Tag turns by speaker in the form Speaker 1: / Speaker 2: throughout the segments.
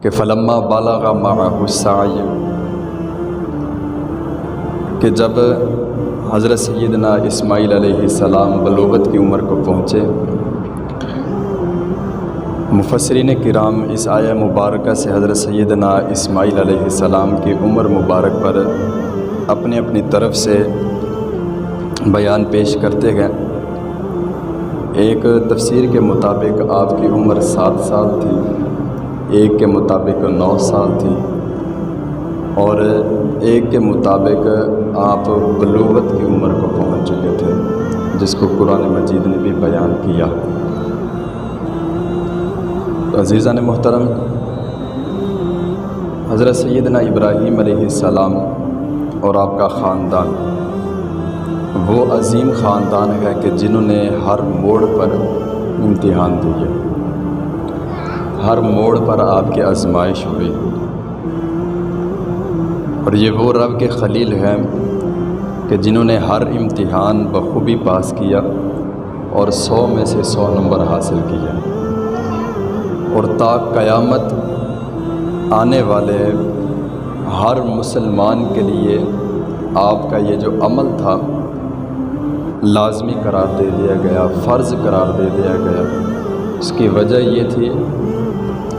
Speaker 1: کہ فلما بالغ معہ السعی، کہ جب حضرت سیدنا اسماعیل علیہ السلام بلوغت کی عمر کو پہنچے۔ مفسرین کرام اس آیہ مبارکہ سے حضرت سیدنا اسماعیل علیہ السلام کی عمر مبارک پر اپنی اپنی طرف سے بیان پیش کرتے گئے۔ ایک تفسیر کے مطابق آپ کی عمر 7 سال تھی، ایک کے مطابق 9 سال تھی، اور ایک کے مطابق آپ بلوغت کی عمر کو پہنچ چکے تھے، جس کو قرآن مجید نے بھی بیان کیا۔ عزیزان محترم، حضرت سیدنا ابراہیم علیہ السلام اور آپ کا خاندان وہ عظیم خاندان ہے کہ جنہوں نے ہر موڑ پر امتحان دیے، ہر موڑ پر آپ کی آزمائش ہوئی، اور یہ وہ رب کے خلیل ہیں کہ جنہوں نے ہر امتحان بخوبی پاس کیا اور 100 میں سے 100 نمبر حاصل کیا، اور تا قیامت آنے والے ہر مسلمان کے لیے آپ کا یہ جو عمل تھا لازمی قرار دے دیا گیا، فرض قرار دے دیا گیا۔ اس کی وجہ یہ تھی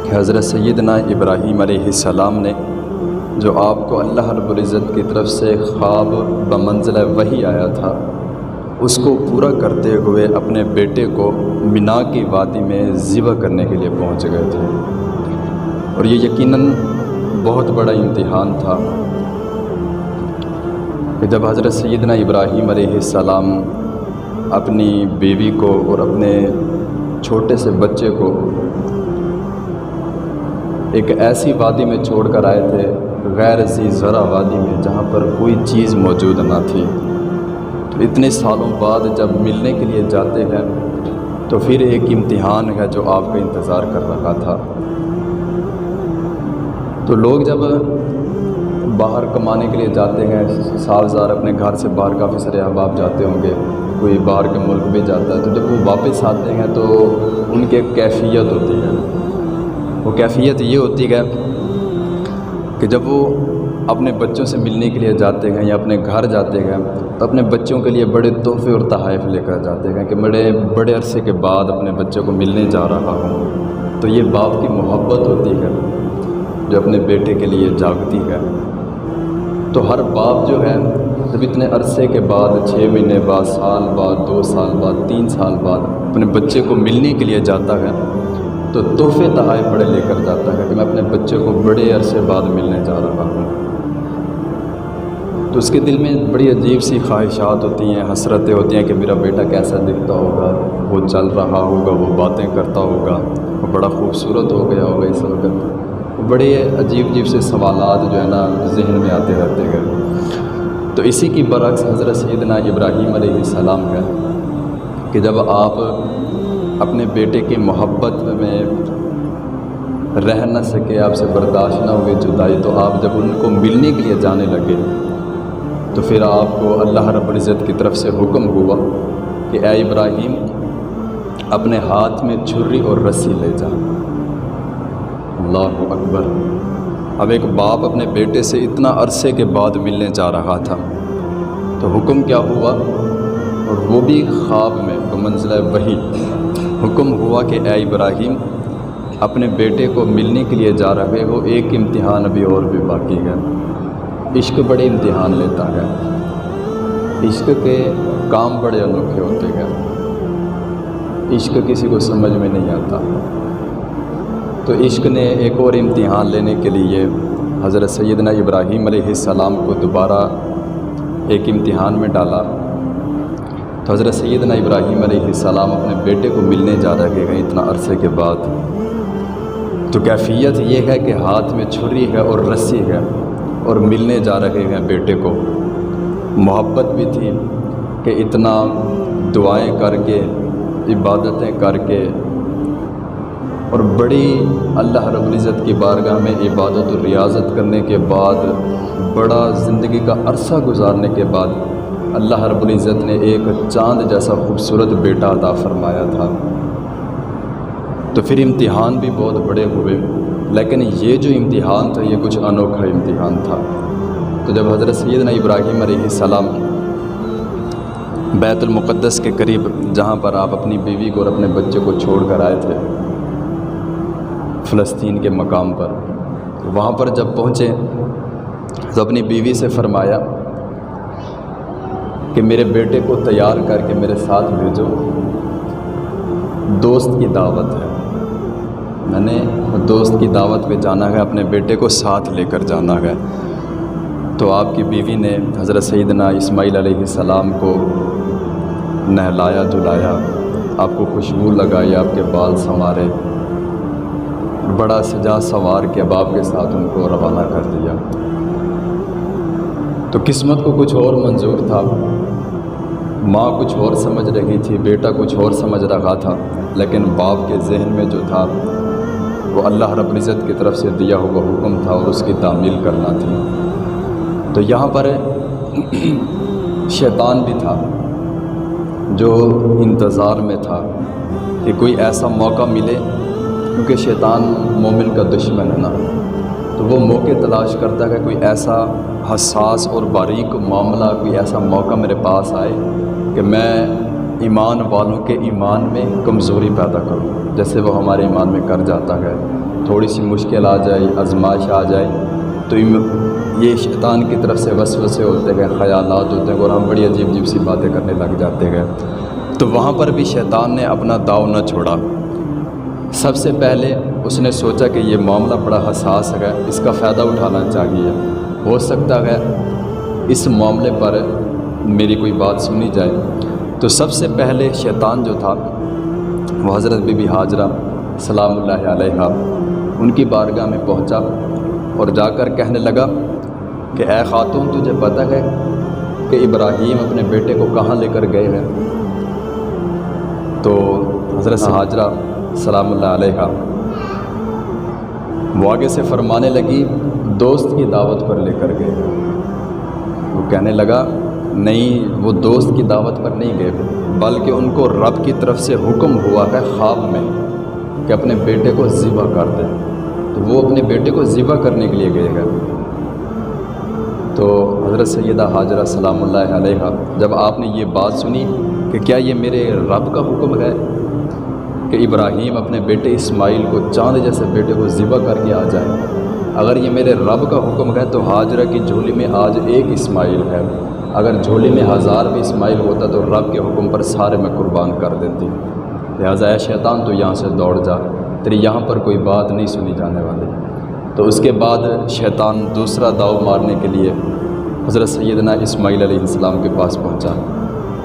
Speaker 1: کہ حضرت سیدنا ابراہیم علیہ السلام نے جو آپ کو اللہ رب العزت کی طرف سے خواب بمنزلہ وحی آیا تھا، اس کو پورا کرتے ہوئے اپنے بیٹے کو مینا کی وادی میں ذبح کرنے کے لیے پہنچ گئے تھے، اور یہ یقیناً بہت بڑا امتحان تھا کہ جب حضرت سیدنا ابراہیم علیہ السلام اپنی بیوی کو اور اپنے چھوٹے سے بچے کو ایک ایسی وادی میں چھوڑ کر آئے تھے، غیر ذی زرع وادی میں، جہاں پر کوئی چیز موجود نہ تھی، تو اتنے سالوں بعد جب ملنے کے لیے جاتے ہیں تو پھر ایک امتحان ہے جو آپ کا انتظار کر رہا تھا۔ تو لوگ جب باہر کمانے کے لیے جاتے ہیں، سالزار اپنے گھر سے باہر کافی سارے احباب جاتے ہوں گے، کوئی باہر کے ملک بھی جاتا ہے، تو جب وہ واپس آتے ہیں تو ان کی ایک کیفیت ہوتی ہے۔ وہ کیفیت یہ ہوتی ہے کہ جب وہ اپنے بچوں سے ملنے کے لیے جاتے ہیں یا اپنے گھر جاتے ہیں تو اپنے بچوں کے لیے بڑے تحفے اور تحائف لے کر جاتے ہیں کہ بڑے عرصے کے بعد اپنے بچوں کو ملنے جا رہا ہوں۔ تو یہ باپ کی محبت ہوتی ہے جو اپنے بیٹے کے لیے جاگتی ہے۔ تو ہر باپ جو ہے جب اتنے عرصے کے بعد 6 مہینے بعد، سال بعد، 2 سال بعد، 3 سال بعد اپنے بچے کو ملنے کے لیے جاتا ہے تو تحفے تحائف بڑے لے کر جاتا ہے کہ میں اپنے بچے کو بڑے عرصے بعد ملنے جا رہا ہوں۔ تو اس کے دل میں بڑی عجیب سی خواہشات ہوتی ہیں، حسرتیں ہوتی ہیں کہ میرا بیٹا کیسا دکھتا ہوگا، وہ چل رہا ہوگا، وہ باتیں کرتا ہوگا، وہ بڑا خوبصورت ہو گیا ہوگا اس وقت۔ بڑے عجیب سے سوالات جو ہے نا ذہن میں آتے رہتے ہیں۔ تو اسی کی برعکس حضرت سیدنا ابراہیم علیہ السلام ہے کہ جب آپ اپنے بیٹے کی محبت میں رہ نہ سکے، آپ سے برداشت نہ ہوئی جدائی، تو آپ جب ان کو ملنے کے لیے جانے لگے تو پھر آپ کو اللہ رب العزت کی طرف سے حکم ہوا کہ اے ابراہیم اپنے ہاتھ میں چھری اور رسی لے جا۔ اللہ اکبر! اب ایک باپ اپنے بیٹے سے اتنا عرصے کے بعد ملنے جا رہا تھا تو حکم کیا ہوا، اور وہ بھی خواب میں بمنزلہ وحی حکم ہوا کہ اے ابراہیم اپنے بیٹے کو ملنے کے لیے جا رہے ہو، ایک امتحان ابھی اور بھی باقی ہے۔ عشق بڑے امتحان لیتا ہے، عشق کے کام بڑے انوکھے ہوتے ہیں، عشق کسی کو سمجھ میں نہیں آتا۔ تو عشق نے ایک اور امتحان لینے کے لیے حضرت سیدنا ابراہیم علیہ السلام کو دوبارہ ایک امتحان میں ڈالا۔ تو حضرت سیدنا ابراہیم علیہ السلام اپنے بیٹے کو ملنے جا رہے ہیں اتنا عرصے کے بعد، تو کیفیت یہ ہے کہ ہاتھ میں چھری ہے اور رسی ہے، اور ملنے جا رہے ہیں بیٹے کو۔ محبت بھی تھی کہ اتنا دعائیں کر کے، عبادتیں کر کے، اور بڑی اللہ رب العزت کی بارگاہ میں عبادت و ریاضت کرنے کے بعد، بڑا زندگی کا عرصہ گزارنے کے بعد اللہ رب العزت نے ایک چاند جیسا خوبصورت بیٹا عطا فرمایا تھا۔ تو پھر امتحان بھی بہت بڑے ہوئے، لیکن یہ جو امتحان تھا یہ کچھ انوکھا امتحان تھا۔ تو جب حضرت سیدنا ابراہیم علیہ السلام بیت المقدس کے قریب جہاں پر آپ اپنی بیوی کو اور اپنے بچے کو چھوڑ کر آئے تھے فلسطین کے مقام پر، وہاں پر جب پہنچے تو اپنی بیوی سے فرمایا کہ میرے بیٹے کو تیار کر کے میرے ساتھ بھیجو، دوست کی دعوت ہے، میں نے دوست کی دعوت پہ جانا ہے، اپنے بیٹے کو ساتھ لے کر جانا ہے۔ تو آپ کی بیوی نے حضرت سیدنا اسماعیل علیہ السلام کو نہلایا دھلایا، آپ کو خوشبو لگائی، آپ کے بال سنوارے، بڑا سجا سنوار کے اب آپ کے ساتھ ان کو روانہ کر دیا۔ تو قسمت کو کچھ اور منظور تھا، ماں کچھ اور سمجھ رہی تھی، بیٹا کچھ اور سمجھ رہا تھا، لیکن باپ کے ذہن میں جو تھا وہ اللہ رب العزت کی طرف سے دیا ہوا حکم تھا اور اس کی تعمیل کرنا تھی۔ تو یہاں پر شیطان بھی تھا جو انتظار میں تھا کہ کوئی ایسا موقع ملے، کیونکہ شیطان مومن کا دشمن ہے نا، تو وہ موقع تلاش کرتا ہے کوئی ایسا حساس اور باریک معاملہ، کوئی ایسا موقع میرے پاس آئے کہ میں ایمان والوں کے ایمان میں کمزوری پیدا کروں، جیسے وہ ہمارے ایمان میں کر جاتا ہے، تھوڑی سی مشکل آ جائے، آزمائش آ جائے تو یہ شیطان کی طرف سے وسوسے ہوتے ہیں، خیالات ہوتے ہیں اور ہم بڑی عجیب عجیب سی باتیں کرنے لگ جاتے ہیں۔ تو وہاں پر بھی شیطان نے اپنا داؤ نہ چھوڑا۔ سب سے پہلے اس نے سوچا کہ یہ معاملہ بڑا حساس ہے، اس کا فائدہ اٹھانا چاہیے، ہو سکتا ہے اس معاملے پر میری کوئی بات سنی جائے۔ تو سب سے پہلے شیطان جو تھا وہ حضرت بی بی ہاجرہ سلام اللہ علیہا ان کی بارگاہ میں پہنچا اور جا کر کہنے لگا کہ اے خاتون، تجھے پتہ ہے کہ ابراہیم اپنے بیٹے کو کہاں لے کر گئے ہیں؟ تو حضرت ہاجرہ سلام اللہ علیہا وہ آگے سے فرمانے لگی دوست کی دعوت پر لے کر گئے۔ وہ کہنے لگا نہیں، وہ دوست کی دعوت پر نہیں گئے، بلکہ ان کو رب کی طرف سے حکم ہوا ہے خواب میں کہ اپنے بیٹے کو ذبح کر دیں، تو وہ اپنے بیٹے کو ذبح کرنے کے لیے گئے ہیں۔ تو حضرت سیدہ ہاجرہ سلام اللہ علیہا جب آپ نے یہ بات سنی کہ کیا یہ میرے رب کا حکم ہے کہ ابراہیم اپنے بیٹے اسماعیل کو چاند جیسے بیٹے کو ذبح کر کے آ جائے، اگر یہ میرے رب کا حکم ہے تو ہاجرہ کی جھولی میں آج ایک اسماعیل ہے، اگر جھولی میں 1000 بھی اسماعیل ہوتا تو رب کے حکم پر سارے میں قربان کر دیتی، لہٰذا اے شیطان تو یہاں سے دوڑ جا، تیری یہاں پر کوئی بات نہیں سنی جانے والی۔ تو اس کے بعد شیطان دوسرا داؤ مارنے کے لیے حضرت سیدنا اسماعیل علیہ السلام کے پاس پہنچا،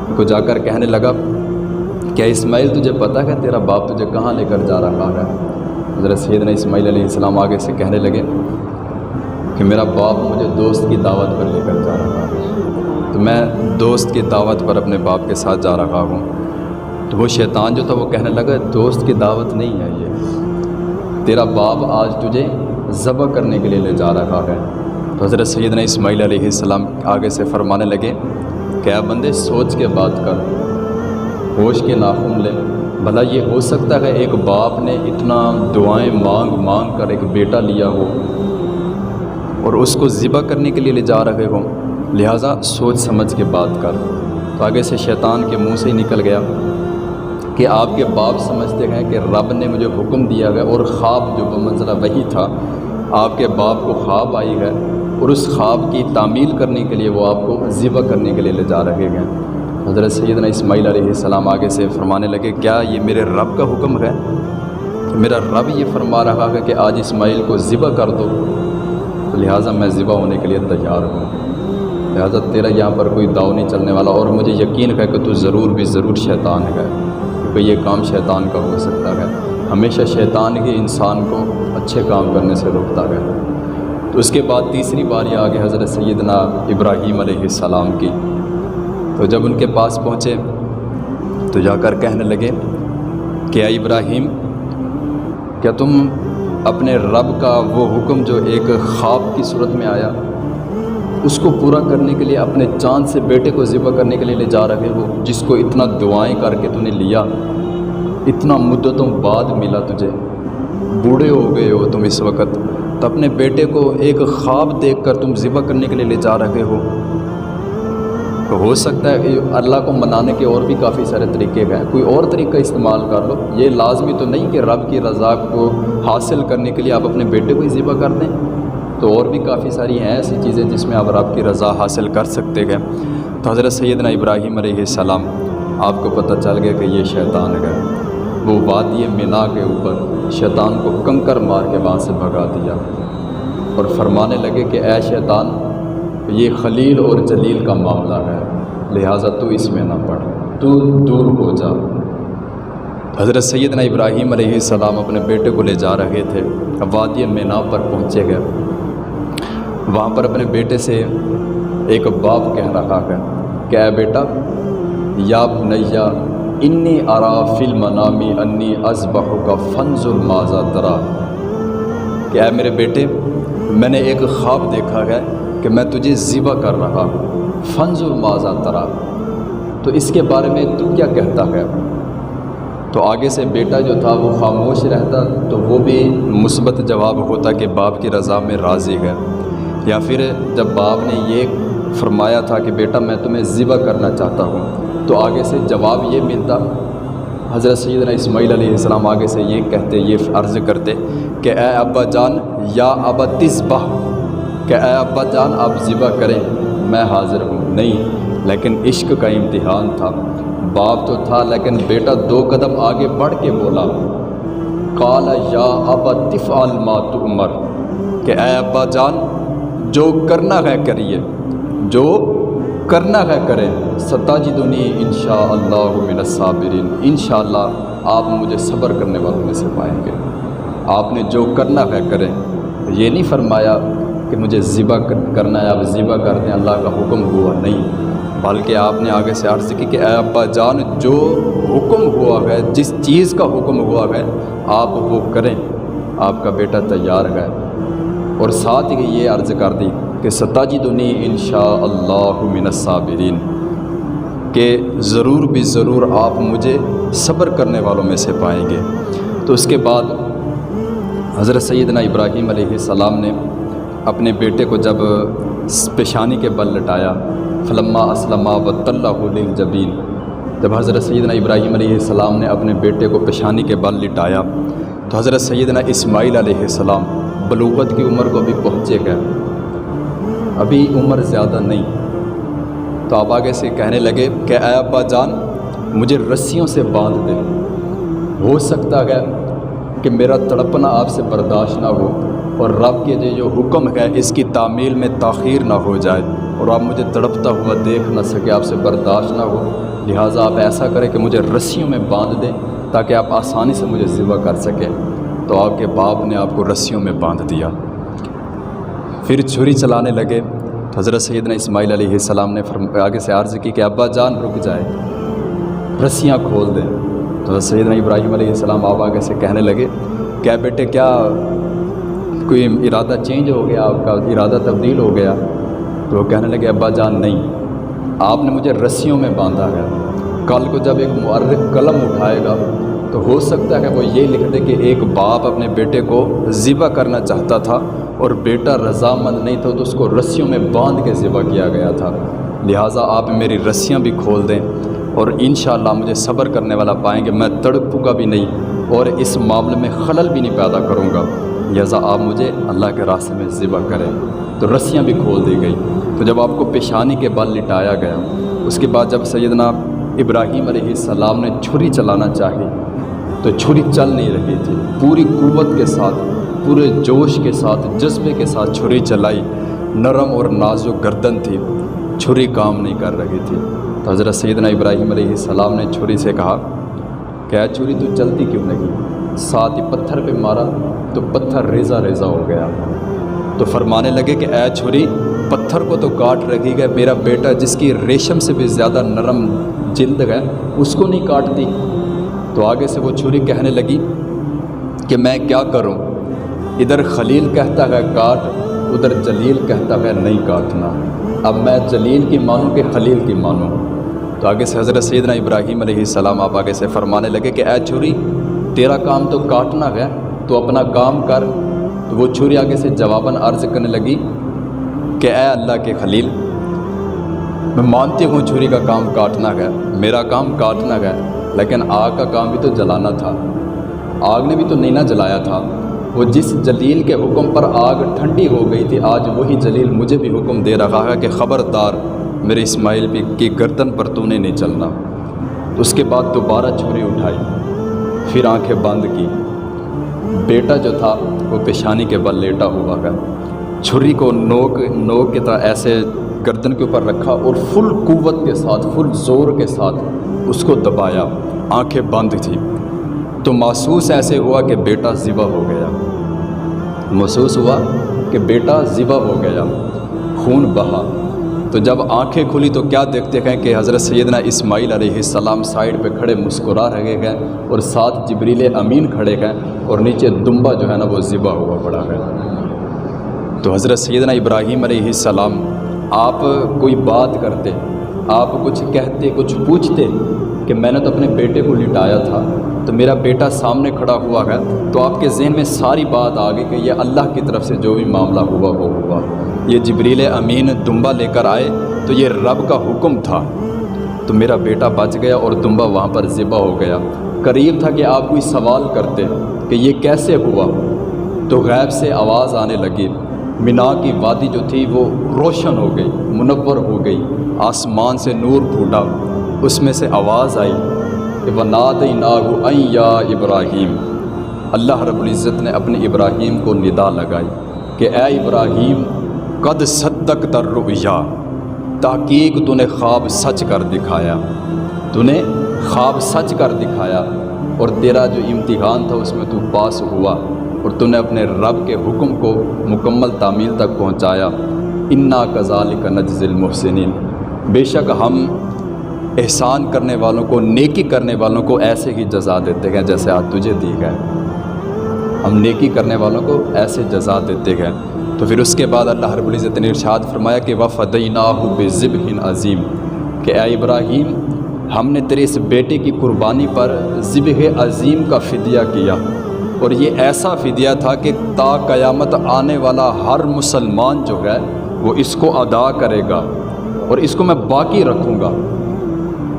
Speaker 1: ان کو جا کر کہنے لگا کیا اسماعیل تجھے پتہ ہے تیرا باپ تجھے کہاں لے کر جا رہا ہے؟ حضرت سیدنا اسماعیل علیہ السلام آگے سے کہنے لگے کہ میرا باپ مجھے دوست کی دعوت پر لے کر جا رہا ہے، تو میں دوست کی دعوت پر اپنے باپ کے ساتھ جا رہا ہوں۔ تو وہ شیطان جو تھا وہ کہنے لگا دوست کی دعوت نہیں ہے یہ، تیرا باپ آج تجھے ذبح کرنے کے لیے لے جا رہا ہے۔ تو حضرت سیدنا اسماعیل علیہ السلام آگے سے فرمانے لگے کہ اے بندے سوچ کے بات کر، ہوش کے ناخن لے، بھلا یہ ہو سکتا ہے ایک باپ نے اتنا دعائیں مانگ مانگ کر ایک بیٹا لیا ہو اور اس کو ذبح کرنے کے لیے لے جا رہے ہوں، لہٰذا سوچ سمجھ کے بات کر۔ تو آگے سے شیطان کے منہ سے ہی نکل گیا کہ آپ کے باپ سمجھتے ہیں کہ رب نے مجھے حکم دیا ہے، اور خواب جو بمنزلہ وہی تھا، آپ کے باپ کو خواب آئی ہے اور اس خواب کی تعمیل کرنے کے لیے وہ آپ کو ذبح کرنے کے لیے لے جا رہے ہیں۔ حضرت سیدنا اسماعیل علیہ السلام آگے سے فرمانے لگے کیا یہ میرے رب کا حکم ہے کہ میرا رب یہ فرما رہا ہے کہ آج اسماعیل کو ذبح کر دو، تو لہٰذا میں ذبح ہونے کے لیے تیار ہوں، لہٰذا تیرا یہاں پر کوئی داؤ نہیں چلنے والا، اور مجھے یقین ہے کہ تو ضرور بھی ضرور شیطان ہے، کیونکہ یہ کام شیطان کا ہو سکتا ہے، ہمیشہ شیطان ہی انسان کو اچھے کام کرنے سے روکتا ہے۔ تو اس کے بعد تیسری باری آگے حضرت سیدنا ابراہیم علیہ السلام کی، تو جب ان کے پاس پہنچے تو جا کر کہنے لگے کہ اے ابراہیم، کیا تم اپنے رب کا وہ حکم جو ایک خواب کی صورت میں آیا اس کو پورا کرنے کے لیے اپنے چاند سے بیٹے کو ذبح کرنے کے لیے لے جا رہے ہو، جس کو اتنا دعائیں کر کے تو نے لیا، اتنا مدتوں بعد ملا تجھے، بوڑھے ہو گئے ہو تم اس وقت، تو اپنے بیٹے کو ایک خواب دیکھ کر تم ذبح کرنے کے لیے لے جا رہے ہو، تو ہو سکتا ہے کہ اللہ کو منانے کے اور بھی کافی سارے طریقے ہیں، کوئی اور طریقہ استعمال کر لو۔ یہ لازمی تو نہیں کہ رب کی رضا کو حاصل کرنے کے لیے آپ اپنے بیٹے کو ہی ذبح کر دیں، تو اور بھی کافی ساری ہیں ایسی چیزیں جس میں آپ رب کی رضا حاصل کر سکتے ہیں۔ تو حضرت سیدنا ابراہیم علیہ السلام، آپ کو پتہ چل گیا کہ یہ شیطان ہے، وہ وادی مینا کے اوپر شیطان کو کنکر مار کے وہاں سے بھگا دیا اور فرمانے لگے کہ اے شیطان، یہ خلیل اور جلیل کا معاملہ ہے، لہٰذا تو اس میں نہ پڑ، تو دور ہو جا۔ حضرت سیدنا ابراہیم علیہ السلام اپنے بیٹے کو لے جا رہے تھے، وادی مینا پر پہنچے گئے، وہاں پر اپنے بیٹے سے ایک باپ کہہ رہا ہے کہ اے بیٹا، یا بنیا انی ارا فی المنام انی اذبحک فانظر ماذا تری، کہ اے میرے بیٹے، میں نے ایک خواب دیکھا ہے کہ میں تجھے ذبح کر رہا ہوں، فانظر ماذا تری، تو اس کے بارے میں تو کیا کہتا ہے؟ تو آگے سے بیٹا جو تھا وہ خاموش رہتا، تو وہ بھی مثبت جواب ہوتا کہ باپ کی رضا میں راضی ہے، یا پھر جب باپ نے یہ فرمایا تھا کہ بیٹا میں تمہیں ذبح کرنا چاہتا ہوں، تو آگے سے جواب یہ ملتا، حضرت سیدنا اسماعیل علیہ السلام آگے سے یہ کہتے، یہ عرض کرتے کہ اے ابا جان یا ابا تذبح، کہ اے ابا جان آپ ذبح کریں، میں حاضر ہوں۔ نہیں، لیکن عشق کا امتحان تھا، باپ تو تھا لیکن بیٹا 2 قدم آگے بڑھ کے بولا، قال یا ابا تفعل ما تؤمر، کہ اے ابا جان جو کرنا ہے کریے، جو کرنا ہے کریں، ستجدنی انشاءاللہ من الصابرین، انشاءاللہ آپ مجھے صبر کرنے والوں میں سے پائیں گے۔ آپ نے جو کرنا ہے کریں، یہ نہیں فرمایا کہ مجھے ذبح کرنا ہے آپ ذبح کر دیں، اللہ کا حکم ہوا، نہیں، بلکہ آپ نے آگے سے عرض کی کہ اے ابا جان جو حکم ہوا ہے، جس چیز کا حکم ہوا ہے آپ وہ کریں، آپ کا بیٹا تیار ہے، اور ساتھ ہی یہ عرض کر دی کہ ستجدنی انشاءاللہ من الصابرین، کہ ضرور بھی ضرور آپ مجھے صبر کرنے والوں میں سے پائیں گے۔ تو اس کے بعد حضرت سیدنا ابراہیم علیہ السلام نے اپنے بیٹے کو جب پیشانی کے بل لٹایا، فلما اسلما وتلہ للجبین، جب حضرت سیدنا ابراہیم علیہ السلام نے اپنے بیٹے کو پیشانی کے بل لٹایا، تو حضرت سیدنا اسماعیل علیہ السلام بلوغت کی عمر کو بھی پہنچے گئے، ابھی عمر زیادہ نہیں، تو آپ آگے سے کہنے لگے کہ اے ابا جان مجھے رسیوں سے باندھ دے، ہو سکتا ہے کہ میرا تڑپنا آپ سے برداشت نہ ہو، اور رب کے جو حکم ہے اس کی تعمیل میں تاخیر نہ ہو جائے، اور آپ مجھے تڑپتا ہوا دیکھ نہ سکے، آپ سے برداشت نہ ہو، لہٰذا آپ ایسا کریں کہ مجھے رسیوں میں باندھ دیں تاکہ آپ آسانی سے مجھے ذبح کر سکیں۔ تو آپ کے باپ نے آپ کو رسیوں میں باندھ دیا، پھر چھری چلانے لگے، تو حضرت سیدنا اسماعیل علیہ السلام نے آگے سے عرض کی کہ ابا جان رک جائے، رسیاں کھول دیں۔ تو حضرت سیدنا ابراہیم علیہ السلام آپ آگے سے کہنے لگے کیا بیٹے، کیا کوئی ارادہ چینج ہو گیا، آپ کا ارادہ تبدیل ہو گیا؟ تو وہ کہنے لگے ابا جان نہیں، آپ نے مجھے رسیوں میں باندھا ہے، کل کو جب ایک مؤرخ قلم اٹھائے گا تو ہو سکتا ہے وہ یہ لکھ دے کہ ایک باپ اپنے بیٹے کو ذبح کرنا چاہتا تھا اور بیٹا رضامند نہیں تھا، تو اس کو رسیوں میں باندھ کے ذبح کیا گیا تھا، لہٰذا آپ میری رسیاں بھی کھول دیں اور انشاءاللہ مجھے صبر کرنے والا پائیں گے، میں تڑپوں گا بھی نہیں اور اس معاملے میں خلل بھی نہیں پیدا کروں گا، لہٰذا آپ مجھے اللہ کے راستے میں ذبح کریں۔ تو رسیاں بھی کھول دی گئی۔ تو جب آپ کو پیشانی کے بل لٹایا گیا، اس کے بعد جب سیدنا ابراہیم علیہ السلام نے چھری چلانا چاہی تو چھری چل نہیں رہی تھی، پوری قوت کے ساتھ، پورے جوش کے ساتھ، جذبے کے ساتھ چھری چلائی، نرم اور نازک گردن تھی، چھری کام نہیں کر رہی تھی۔ تو حضرت سیدنا ابراہیم علیہ السلام نے چھری سے کہا کہ اے چھری تو چلتی کیوں نہیں؟ ساتھ ہی پتھر پہ مارا تو پتھر ریزہ ریزہ ہو گیا۔ تو فرمانے لگے کہ اے چھری پتھر کو تو کاٹ رہی ہے، میرا بیٹا جس کی ریشم سے بھی زیادہ نرم جلد ہے اس کو نہیں کاٹتی۔ تو آگے سے وہ چھری کہنے لگی کہ میں کیا کروں، ادھر خلیل کہتا ہے کاٹ، ادھر جلیل کہتا ہے نہیں کاٹنا، اب میں جلیل کی مانوں کہ خلیل کی مانوں؟ تو آگے سے حضرت سیدنا ابراہیم علیہ السلام آپ آگے سے فرمانے لگے کہ اے چھری تیرا کام تو کاٹنا ہے، تو اپنا کام کر۔ تو وہ چھری آگے سے جواباً عرض کرنے لگی کہ اے اللہ کے خلیل، میں مانتی ہوں چھری کا کام کاٹنا ہے، میرا کام کاٹنا ہے، لیکن آگ کا کام بھی تو جلانا تھا، آگ نے بھی تو نہیں نہ جلایا تھا۔ وہ جس جلیل کے حکم پر آگ ٹھنڈی ہو گئی تھی، آج وہی جلیل مجھے بھی حکم دے رہا ہے کہ خبردار میرے اسماعیل کی گردن پر تو نے نہیں چلنا۔ تو اس کے بعد دوبارہ چھری اٹھائی، پھر آنکھیں بند کی۔ بیٹا جو تھا وہ پیشانی کے بل لیٹا ہوا ہے، چھری کو نوک کی طرح ایسے گردن کے اوپر رکھا اور فل قوت کے ساتھ، فل زور کے ساتھ اس کو دبایا، آنکھیں بند تھی۔ تو محسوس ایسے ہوا کہ بیٹا ذبح ہو گیا، محسوس ہوا کہ بیٹا ذبح ہو گیا، خون بہا۔ تو جب آنکھیں کھلی تو کیا دیکھتے ہیں کہ حضرت سیدنا اسماعیل علیہ السلام سائیڈ پہ کھڑے مسکرا رہے ہیں، اور ساتھ جبریل امین کھڑے ہیں، اور نیچے دمبا جو ہے نا وہ ذبح ہوا پڑا ہے۔ تو حضرت سیدنا ابراہیم علیہ السلام، آپ کوئی بات کرتے، آپ کچھ کہتے، کچھ پوچھتے کہ میں نے تو اپنے بیٹے کو لٹایا تھا، تو میرا بیٹا سامنے کھڑا ہوا ہے، تو آپ کے ذہن میں ساری بات آ گئی کہ یہ اللہ کی طرف سے جو بھی معاملہ ہوا وہ ہوا، یہ جبریل امین دمبا لے کر آئے تو یہ رب کا حکم تھا، تو میرا بیٹا بچ گیا اور دمبا وہاں پر ذبح ہو گیا۔ قریب تھا کہ آپ کوئی سوال کرتے کہ یہ کیسے ہوا، تو غیب سے آواز آنے لگی، مینا کی وادی جو تھی وہ روشن ہو گئی، منور ہو گئی، آسمان سے نور پھوٹا، اس میں سے آواز آئی کہ وَنَادَيْنَاهُ أَن يَا إِبْرَاهِيمُ، اللہ رب العزت نے اپنے ابراہیم کو ندا لگائی کہ اے ابراہیم، قد صدقت الرؤیا، تحقیق تو نے خواب سچ کر دکھایا، تو نے خواب سچ کر دکھایا، اور تیرا جو امتحان تھا اس میں تو پاس ہوا، اور تو نے اپنے رب کے حکم کو مکمل تعمیل تک پہنچایا۔ انا کذالک نجزی المحسنین، بے شک ہم احسان کرنے والوں کو، نیکی کرنے والوں کو ایسے ہی جزا دیتے ہیں جیسے آج تجھے دی ہے، ہم نیکی کرنے والوں کو ایسے جزا دیتے ہیں۔ تو پھر اس کے بعد اللہ رب العزت نے ارشاد فرمایا کہ وَفَدَيْنَاهُ بِذِبْحٍ عَظِيمٍ، کہ اے ابراہیم، ہم نے تیرے اس بیٹے کی قربانی پر ذبح عظیم کا فدیہ کیا، اور یہ ایسا فدیہ تھا کہ تا قیامت آنے والا ہر مسلمان جو ہے وہ اس کو ادا کرے گا، اور اس کو میں باقی رکھوں گا۔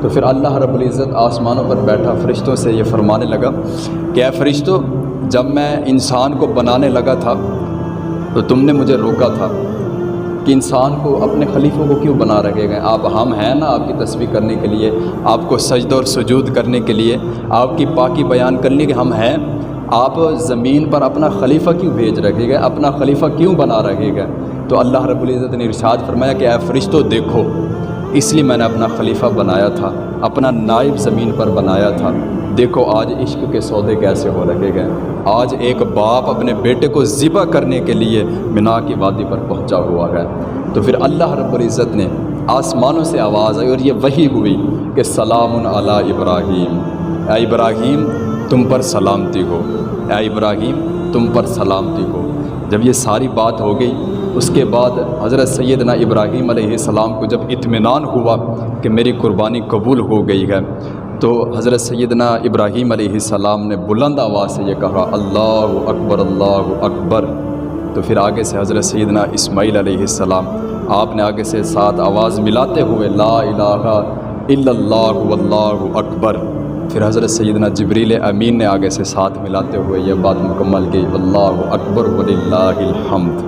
Speaker 1: تو پھر اللہ رب العزت آسمانوں پر بیٹھا فرشتوں سے یہ فرمانے لگا کہ اے فرشتوں، جب میں انسان کو بنانے لگا تھا تو تم نے مجھے روکا تھا کہ انسان کو اپنے خلیفوں کو کیوں بنا رکھے گئے، آپ ہم ہیں نا آپ کی تسبیح کرنے کے لیے، آپ کو سجدہ اور سجود کرنے کے لیے، آپ کی پاکی بیان کرنے کے ہم ہیں، آپ زمین پر اپنا خلیفہ کیوں بھیج رکھے گئے، اپنا خلیفہ کیوں بنا رکھے گئے؟ تو اللہ رب العزت نے ارشاد فرمایا کہ اے فرشتوں دیکھو، اس لیے میں نے اپنا خلیفہ بنایا تھا، اپنا نائب زمین پر بنایا تھا۔ دیکھو آج عشق کے سودے کیسے ہو رکھے گئے، آج ایک باپ اپنے بیٹے کو ذبح کرنے کے لیے مینا کی وادی پر پہنچا ہوا ہے۔ تو پھر اللہ رب العزت نے آسمانوں سے آواز آئی اور یہ وحی ہوئی کہ سلام علی ابراہیم، اے ابراہیم تم پر سلامتی ہو، اے ابراہیم تم پر سلامتی ہو۔ جب یہ ساری بات ہو گئی، اس کے بعد حضرت سیدنا ابراہیم علیہ السلام کو جب اطمینان ہوا کہ میری قربانی قبول ہو گئی ہے، تو حضرت سیدنا ابراہیم علیہ السلام نے بلند آواز سے یہ کہا اللہ اکبر اللہ اکبر۔ تو پھر آگے سے حضرت سیدنا اسماعیل علیہ السلام، آپ نے آگے سے ساتھ آواز ملاتے ہوئے لا الہ الا اللہ واللہ اکبر۔ پھر حضرت سیدنا جبریل امین نے آگے سے ساتھ ملاتے ہوئے یہ بات مکمل کی اللہ اکبر وللہ الحمد۔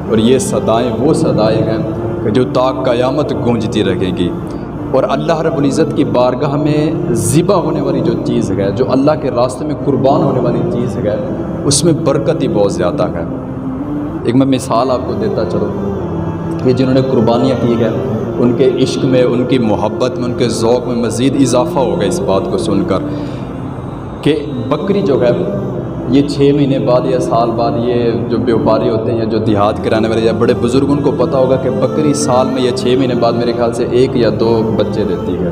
Speaker 1: اور یہ صدائیں وہ صدائیں ہیں کہ جو تا قیامت گونجتی رہے گی، اور اللہ رب العزت کی بارگاہ میں ذبح ہونے والی جو چیز ہے، جو اللہ کے راستے میں قربان ہونے والی چیز ہے، اس میں برکت ہی بہت زیادہ ہے۔ ایک میں مثال آپ کو دیتا چلوں کہ جنہوں نے قربانیاں کی ہیں، ان کے عشق میں، ان کی محبت میں، ان کے ذوق میں مزید اضافہ ہوگا اس بات کو سن کر کہ بکری جو ہے یہ 6 مہینے بعد یا سال بعد، یہ جو بیوپاری ہوتے ہیں یا جو دیہات کے رہنے والے یا بڑے بزرگ، ان کو پتہ ہوگا کہ بکری سال میں یا 6 مہینے بعد میرے خیال سے 1 یا 2 بچے دیتی ہے،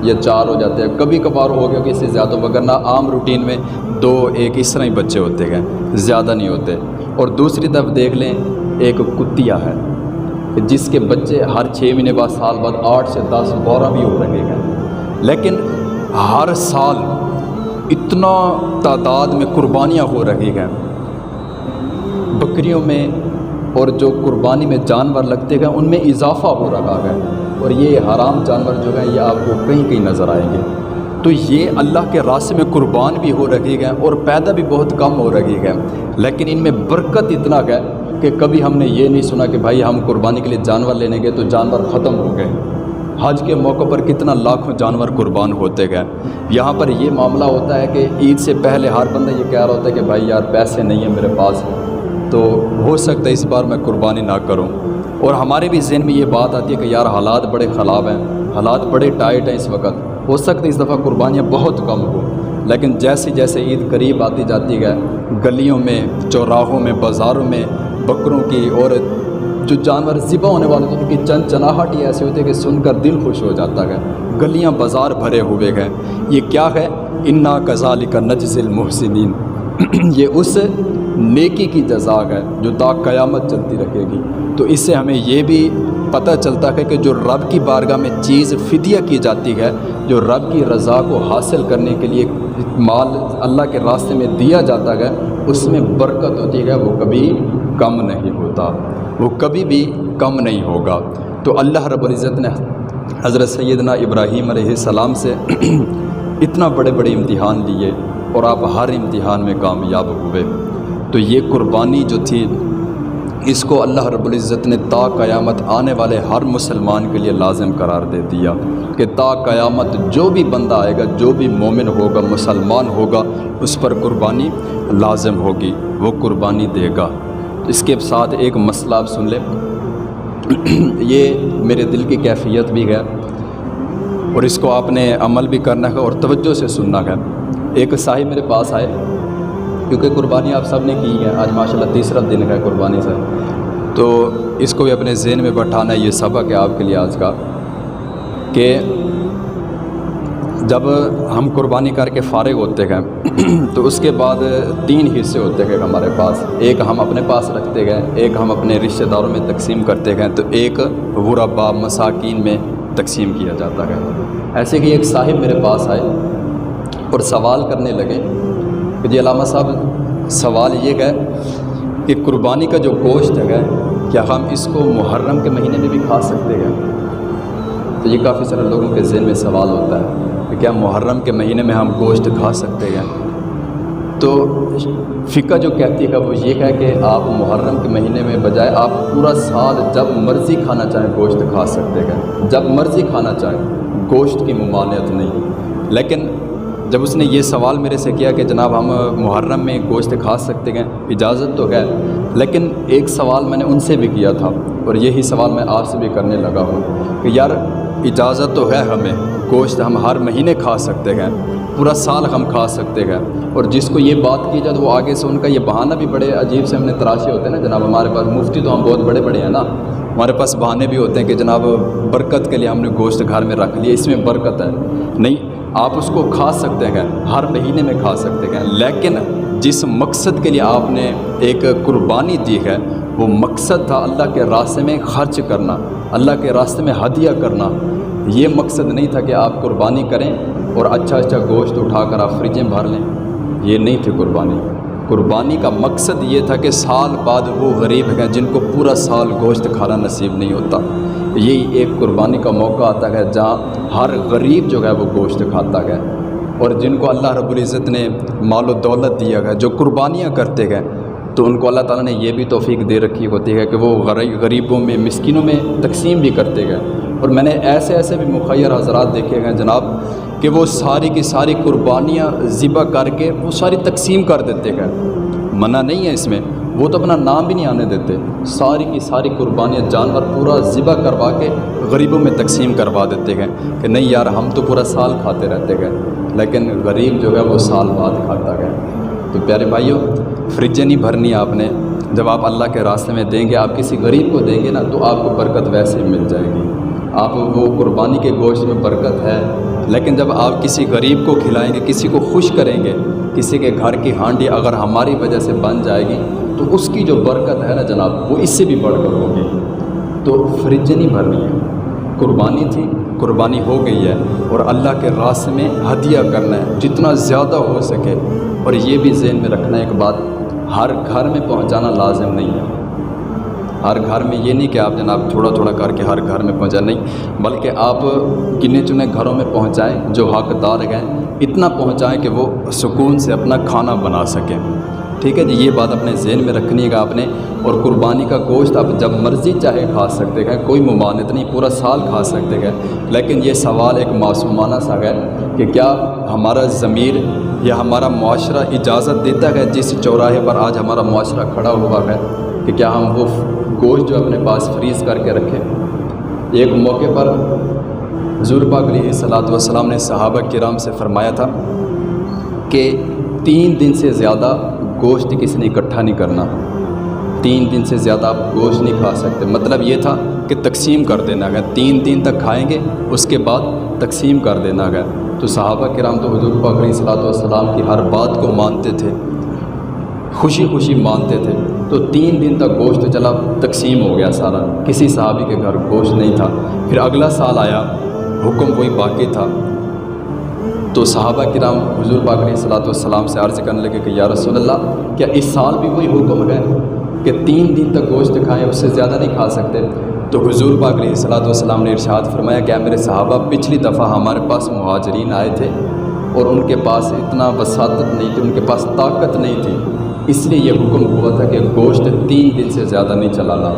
Speaker 1: یا 4 ہو جاتے ہیں، کبھی کبھار ہو گیا کہ اس سے زیادہ، وگرنہ عام روٹین میں 2 1 اس طرح ہی بچے ہوتے ہیں، زیادہ نہیں ہوتے۔ اور دوسری طرف دیکھ لیں ایک کتیا ہے جس کے بچے ہر 6 مہینے بعد، سال بعد 8 سے 10 12 بھی ہو رہے ہیں، لیکن ہر سال اتنا تعداد میں قربانیاں ہو رہی ہیں بکریوں میں، اور جو قربانی میں جانور لگتے گئے ان میں اضافہ ہو رہا ہے، اور یہ حرام جانور جو ہیں یہ آپ کو کہیں کہیں نظر آئیں گے۔ تو یہ اللہ کے راستے میں قربان بھی ہو رہی ہے اور پیدا بھی بہت کم ہو رہی ہے، لیکن ان میں برکت اتنا ہے کہ کبھی ہم نے یہ نہیں سنا کہ بھائی ہم قربانی کے لیے جانور لینے گئے تو جانور ختم ہو گئے۔ حج کے موقع پر کتنا لاکھوں جانور قربان ہوتے گئے۔ یہاں پر یہ معاملہ ہوتا ہے کہ عید سے پہلے ہر بندہ یہ کہہ رہا ہوتا ہے کہ بھائی یار پیسے نہیں ہیں میرے پاس، تو ہو سکتا ہے اس بار میں قربانی نہ کروں، اور ہمارے بھی ذہن میں یہ بات آتی ہے کہ یار حالات بڑے خراب ہیں، حالات بڑے ٹائٹ ہیں اس وقت، ہو سکتا ہے اس دفعہ قربانیاں بہت کم ہو۔ لیکن جیسے جیسے عید قریب آتی جاتی ہے، گلیوں میں، چوراہوں میں، بازاروں میں بکروں کی اور جو جانور ذبح ہونے والے تھے ان کی چنچناہٹ ہی ایسے ہوتے کہ سن کر دل خوش ہو جاتا ہے، گلیاں بازار بھرے ہوئے ہیں۔ یہ کیا ہے؟ انا کذالک نجزی المحسنین، یہ اس نیکی کی جزا ہے جو تا قیامت چلتی رہے گی۔ تو اس سے ہمیں یہ بھی پتہ چلتا ہے کہ جو رب کی بارگاہ میں چیز فدیہ کی جاتی ہے، جو رب کی رضا کو حاصل کرنے کے لیے مال اللہ کے راستے میں دیا جاتا ہے، اس میں برکت ہوتی ہے، وہ کبھی کم نہیں ہوتا، وہ کبھی بھی کم نہیں ہوگا۔ تو اللہ رب العزت نے حضرت سیدنا ابراہیم علیہ السلام سے اتنا بڑے بڑے امتحان لیے اور آپ ہر امتحان میں کامیاب ہوئے۔ تو یہ قربانی جو تھی اس کو اللہ رب العزت نے تا قیامت آنے والے ہر مسلمان کے لیے لازم قرار دے دیا کہ تا قیامت جو بھی بندہ آئے گا، جو بھی مومن ہوگا، مسلمان ہوگا، اس پر قربانی لازم ہوگی، وہ قربانی دے گا۔ اس کے ساتھ ایک مسئلہ آپ سن لیں، یہ میرے دل کی کیفیت بھی ہے اور اس کو آپ نے عمل بھی کرنا ہے اور توجہ سے سننا ہے۔ ایک صاحب میرے پاس آئے، کیونکہ قربانی آپ سب نے کی ہے، آج ماشاءاللہ تیسرا دن ہے قربانی سے، تو اس کو بھی اپنے ذہن میں بٹھانا ہے۔ یہ سبق ہے آپ کے لیے آج کا کہ جب ہم قربانی کر کے فارغ ہوتے ہیں تو اس کے بعد 3 حصے ہوتے ہیں ہمارے پاس، ایک ہم اپنے پاس رکھتے گئے، ایک ہم اپنے رشتہ داروں میں تقسیم کرتے گئے، تو ایک غرباء مساکین میں تقسیم کیا جاتا ہے۔ ایسے کہ ایک صاحب میرے پاس آئے اور سوال کرنے لگے کہ جی علامہ صاحب، سوال یہ ہے کہ قربانی کا جو گوشت ہے کیا ہم اس کو محرم کے مہینے میں بھی کھا سکتے ہیں؟ تو یہ کافی سارے لوگوں کے ذہن میں سوال ہوتا ہے کہ کیا محرم کے مہینے میں ہم گوشت کھا سکتے ہیں؟ تو فقہ جو کہتی ہے وہ یہ ہے کہ آپ محرم کے مہینے میں بجائے آپ پورا سال جب مرضی کھانا چاہیں گوشت کھا سکتے ہیں، جب مرضی کھانا چاہیں، گوشت کی ممانعت نہیں۔ لیکن جب اس نے یہ سوال میرے سے کیا کہ جناب ہم محرم میں گوشت کھا سکتے ہیں، اجازت تو ہے، لیکن ایک سوال میں نے ان سے بھی کیا تھا اور یہی سوال میں آپ سے بھی کرنے لگا ہوں کہ یار اجازت تو ہے ہمیں، گوشت ہم ہر مہینے کھا سکتے ہیں، پورا سال ہم کھا سکتے ہیں، اور جس کو یہ بات کی جائے تو وہ آگے سے ان کا یہ بہانہ بھی بڑے عجیب سے ہم نے تراشے ہوتے ہیں نا جناب، ہمارے پاس مفتی تو ہم بہت بڑے بڑے ہیں نا، ہمارے پاس بہانے بھی ہوتے ہیں کہ جناب برکت کے لیے ہم نے گوشت گھر میں رکھ لیا، اس میں برکت ہے۔ نہیں، آپ اس کو کھا سکتے ہیں، ہر مہینے میں کھا سکتے ہیں، لیکن جس مقصد کے لیے آپ نے ایک قربانی دی ہے وہ مقصد تھا اللہ کے راستے میں خرچ کرنا، اللہ کے راستے میں ہدیہ کرنا۔ یہ مقصد نہیں تھا کہ آپ قربانی کریں اور اچھا گوشت اٹھا کر آپ فریجیں بھر لیں، یہ نہیں تھی قربانی۔ قربانی کا مقصد یہ تھا کہ سال بعد وہ غریب ہیں جن کو پورا سال گوشت کھانا نصیب نہیں ہوتا، یہی ایک قربانی کا موقع آتا ہے جہاں ہر غریب جو ہے وہ گوشت کھاتا ہے، اور جن کو اللہ رب العزت نے مال و دولت دیا ہے، جو قربانیاں کرتے ہیں، تو ان کو اللہ تعالیٰ نے یہ بھی توفیق دے رکھی ہوتی ہے کہ وہ غریبوں میں، مسکینوں میں تقسیم بھی کرتے ہیں۔ اور میں نے ایسے بھی مخیر حضرات دیکھے ہیں جناب کہ وہ ساری کی ساری قربانیاں ذبح کر کے وہ ساری تقسیم کر دیتے ہیں، منع نہیں ہے اس میں، وہ تو اپنا نام بھی نہیں آنے دیتے، ساری کی ساری قربانیاں جانور پورا ذبح کروا کے غریبوں میں تقسیم کروا دیتے ہیں کہ نہیں یار ہم تو پورا سال کھاتے رہتے ہیں، لیکن غریب جو ہے وہ سال بعد کھاتا ہے۔ تو پیارے بھائیوں، فریجیں نہیں بھرنی آپ نے، جب آپ اللہ کے راستے میں دیں گے، آپ کسی غریب کو دیں گے نا تو آپ کو برکت ویسے ہی مل جائے گی۔ آپ وہ قربانی کے گوشت میں برکت ہے، لیکن جب آپ کسی غریب کو کھلائیں گے، کسی کو خوش کریں گے، کسی کے گھر کی ہانڈی اگر ہماری وجہ سے بن جائے گی تو اس کی جو برکت ہے نا جناب وہ اس سے بھی بڑھ کر ہوگی۔ تو فریجیں نہیں بھرنی ہے، قربانی تھی قربانی ہو گئی ہے اور اللہ کے راستے میں ہدیہ کرنا ہے جتنا زیادہ ہو سکے. اور یہ بھی ذہن میں رکھنا ایک بات، ہر گھر میں پہنچانا لازم نہیں ہے. ہر گھر میں یہ نہیں کہ آپ جناب تھوڑا تھوڑا کر کے ہر گھر میں پہنچائیں، نہیں، بلکہ آپ گنے چنے گھروں میں پہنچائیں جو حقدار ہیں، اتنا پہنچائیں کہ وہ سکون سے اپنا کھانا بنا سکیں. ٹھیک ہے جی، یہ بات اپنے ذہن میں رکھنی گا آپ نے. اور قربانی کا گوشت آپ جب مرضی چاہے کھا سکتے ہیں، کوئی ممانعت نہیں، پورا سال کھا سکتے ہیں. لیکن یہ سوال ایک معصومانہ سا ہے کہ کیا ہمارا ضمیر یا ہمارا معاشرہ اجازت دیتا ہے جس چوراہے پر آج ہمارا معاشرہ کھڑا ہوا ہے کہ کیا ہم وہ گوشت جو اپنے پاس فریز کر کے رکھیں؟ ایک موقع پر حضور پاک علیہ الصلوۃ والسلام نے صحابہ کرام سے فرمایا تھا کہ 3 دن سے زیادہ گوشت کسی نے اکٹھا نہیں کرنا. 3 دن سے زیادہ آپ گوشت نہیں کھا سکتے. مطلب یہ تھا کہ تقسیم کر دینا ہے، 3 دن تک کھائیں گے، اس کے بعد تقسیم کر دینا ہے. تو صحابہ کرام تو حضور پاک علیہ الصلوۃ والسلام کی ہر بات کو مانتے تھے، خوشی خوشی مانتے تھے. تو 3 دن تک گوشت چلا، تقسیم ہو گیا سارا، کسی صحابی کے گھر گوشت نہیں تھا. پھر اگلا سال آیا، حکم وہی باقی تھا. تو صحابہ کرام حضور پاک علیہ الصلوۃ والسلام سے عرض کرنے لگے کہ یا رسول اللہ، کیا اس سال بھی وہی حکم ہے کہ 3 دن تک گوشت کھائیں، اس سے زیادہ نہیں کھا سکتے؟ تو حضور پاک علیہ الصلوۃ والسلام نے ارشاد فرمایا کہ میرے صحابہ، پچھلی دفعہ ہمارے پاس مہاجرین آئے تھے اور ان کے پاس اتنا وساطت نہیں تھی، ان کے پاس طاقت نہیں تھی، اس لیے یہ حکم ہوا تھا کہ گوشت 3 دن سے زیادہ نہیں چلانا.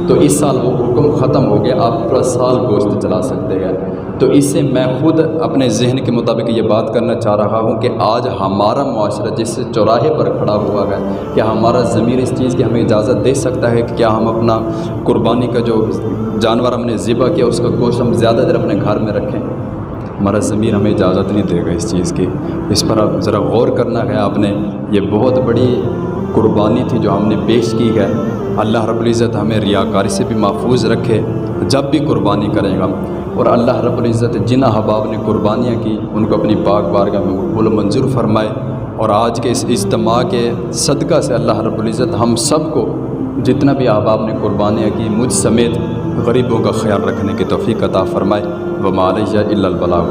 Speaker 1: تو اس سال وہ حکم ختم ہو گیا، آپ پورا سال گوشت چلا سکتے ہیں. تو اس سے میں خود اپنے ذہن کے مطابق یہ بات کرنا چاہ رہا ہوں کہ آج ہمارا معاشرہ جس چوراہے پر کھڑا ہوا ہے، کیا ہمارا ضمیر اس چیز کی ہمیں اجازت دے سکتا ہے کہ کیا ہم اپنا قربانی کا جو جانور ہم نے ذبح کیا اس کا گوشت ہم زیادہ دیر اپنے گھر میں رکھیں؟ ہمارا ضمیر ہمیں اجازت نہیں دے گا اس چیز کی. اس پر آپ ذرا غور کرنا ہے آپ نے. یہ بہت بڑی قربانی تھی جو ہم نے پیش کی ہے. اللہ رب العزت ہمیں ریاکاری سے بھی محفوظ رکھے جب بھی قربانی کریں گا. اور اللہ رب العزت جن احباب نے قربانیاں کی ان کو اپنی پاک بارگاہ میں مقبول و منظور فرمائے. اور آج کے اس اجتماع کے صدقہ سے اللہ رب العزت ہم سب کو، جتنا بھی احباب نے قربانیاں کی، مجھ سمیت غریبوں کا خیال رکھنے کی توفیق عطا فرمائے. وما علیہ الا البلاغ.